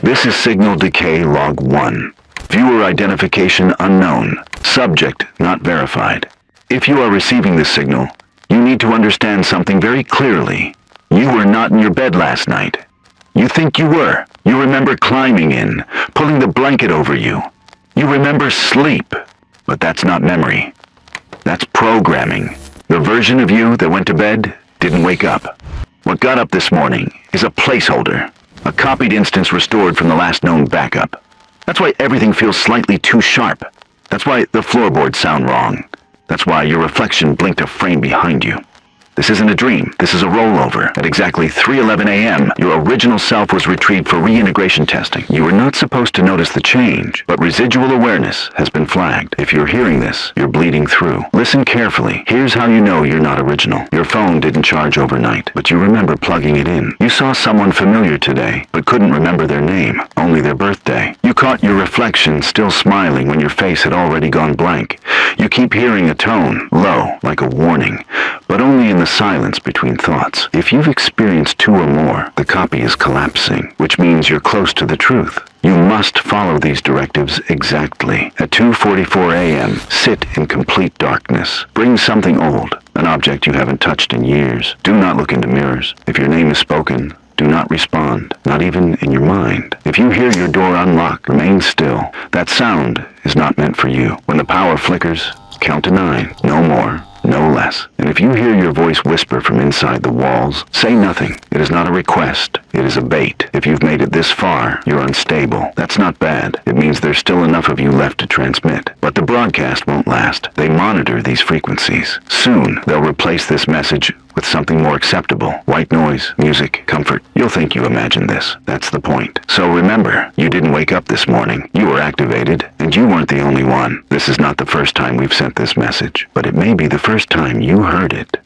This is Signal Decay Log 1. Viewer identification unknown. Subject not verified. If you are receiving this signal, you need to understand something very clearly. You were not in your bed last night. You think you were. You remember climbing in, pulling the blanket over you. You remember sleep, but that's not memory. That's programming. The version of you that went to bed didn't wake up. What got up this morning is a placeholder, a copied instance restored from the last known backup. That's why everything feels slightly too sharp. That's why the floorboards sound wrong. That's why your reflection blinked a frame behind you. This isn't a dream. This is a rollover. At exactly 3:11 a.m., your original self was retrieved for reintegration testing. You were not supposed to notice the change, but residual awareness has been flagged. If you're hearing this, you're bleeding through. Listen carefully. Here's how you know you're not original. Your phone didn't charge overnight, but you remember plugging it in. You saw someone familiar today, but couldn't remember their name, only their birthday. You caught your reflection still smiling when your face had already gone blank. You keep hearing a tone, low, like a warning, but only in the silence between thoughts. If you've experienced two or more, the copy is collapsing, which means you're close to the truth. You must follow these directives exactly. At 2:44 a.m., sit in complete darkness. Bring something old, an object you haven't touched in years. Do not look into mirrors. If your name is spoken, do not respond, not even in your mind. If you hear your door unlock, remain still. That sound is not meant for you. When the power flickers, count to 9. No more. No less. And if you hear your voice whisper from inside the walls, say nothing. It is not a request. It is a bait. If you've made it this far, you're unstable. That's not bad. It means there's still enough of you left to transmit. But the broadcast won't last. They monitor these frequencies. Soon, they'll replace this message with something more acceptable. White noise, music, comfort. You'll think you imagined this. That's the point. So remember, you didn't wake up this morning. You were activated, and you weren't the only one. This is not the first time we've sent this message, but it may be the first time you heard it.